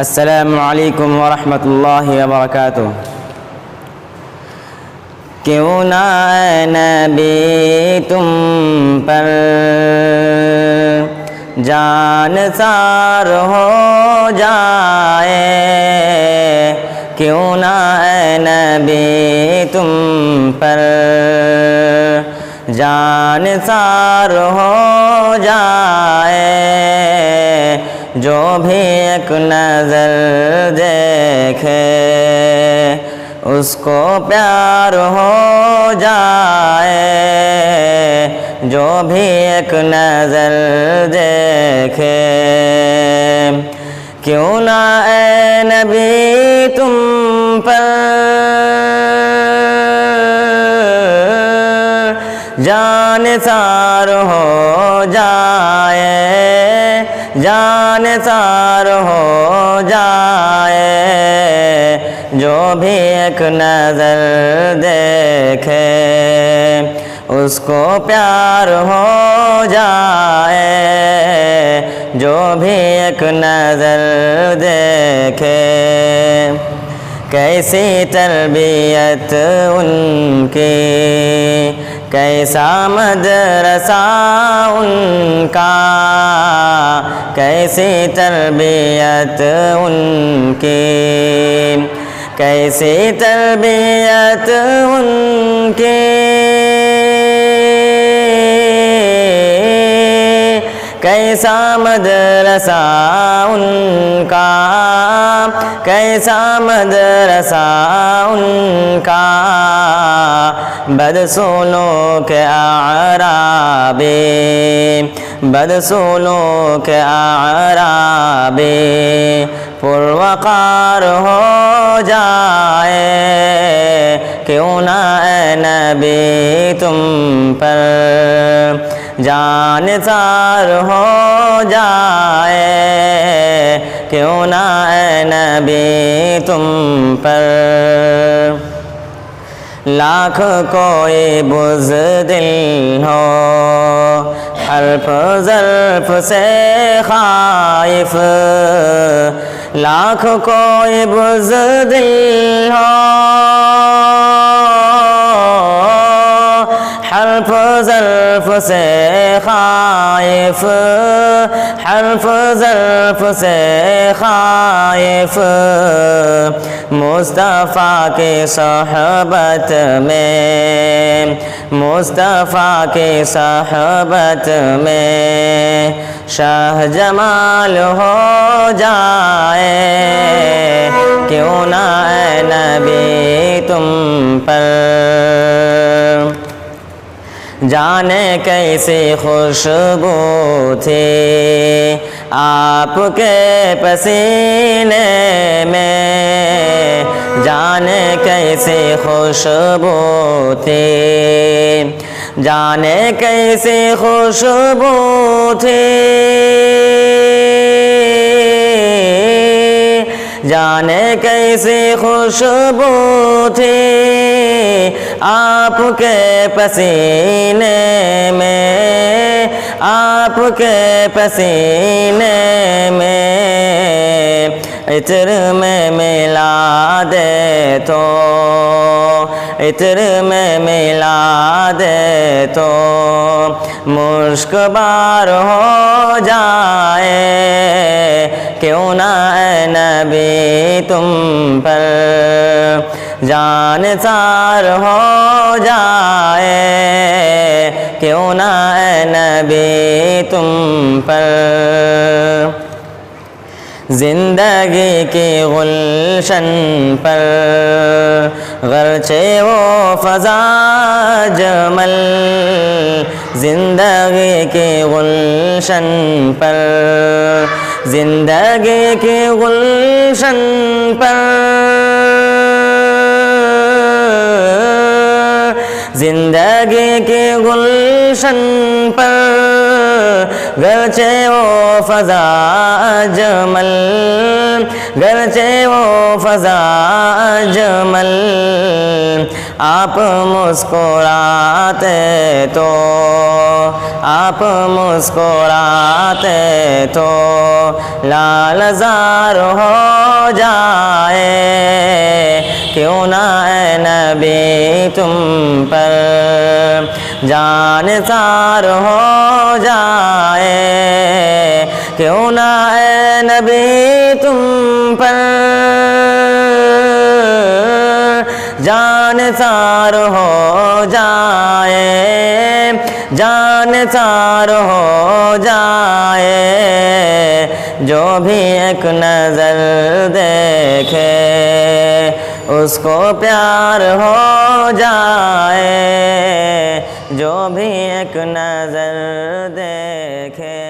السلام علیکم ورحمۃ اللہ وبرکاتہ۔ کیوں نہ اے نبی تم پر جان سار ہو جائے، کیوں نہ اے نبی تم پر جان سار ہو جائے، جو بھی ایک نظر دیکھے اس کو پیار ہو جائے، جو بھی ایک نظر دیکھے۔ کیوں نہ اے نبی تم پر جان سار ہو جائے، جان سار ہو جائے، جو بھی ایک نظر دیکھے اس کو پیار ہو جائے، جو بھی ایک نظر دیکھے۔ کیسی تربیت ان کی، کیسا مدرسہ ان کا، کیسی تربیت ان کی، کیسی تربیت ان کی، کیسا مدرسہ ان کا، کیسا مدرسہ ان کا۔ بدسلوک اعرابی، بدسلوک اعرابی پروقار ہو جائے، کیوں نہ اے نبی تم پر جان سار ہو جائے، کیوں نہ اے نبی تم پر لاکھ کوئی بزدل ہو، حرف ظرف سے خائف، لاکھ کوئی بزدل ہو، حرف ظرف سے خائف، حرف ظرف سے خائف، مصطفیٰ کی صحبت میں، مصطفیٰ کی صحبت میں شاہ جمال ہو جائے، کیوں نہ اے نبی تم پر جانے کیسی خوشبو تھی آپ کے پسینے میں، جانے کیسی خوشبو تھی، جانے کیسی خوشبو تھی، جانے کیسی خوشبو تھی آپ کے پسینے میں، آپ کے پسینے میں، عطر میں ملا دے تو، عطر میں ملا دے تو مشک بار ہو جائے، کیوں نہ اے نبی تم پر جان سار ہو جائے، کیوں نہ اے نبی تم پر زندگی کی گلشن پر گرچہ وہ فضا جمل، زندگی کی گلشن پر، زندگی کی گلشن پر، زندگی کی گلشن پر گرچہ وہ فضا جمل، گرچہ وہ فضا اجمل، آپ مسکراتے تو، آپ مسکراتے تو لال زار ہو جائے، کیوں نہ اے نبی تم پر جان ثار ہو جائے، کیوں نہ اے نبی تم پر جان ثار ہو جائے، جان ثار ہو جائے، جو بھی ایک نظر دیکھے اس کو پیار ہو جائے، جو بھی ایک نظر دیکھے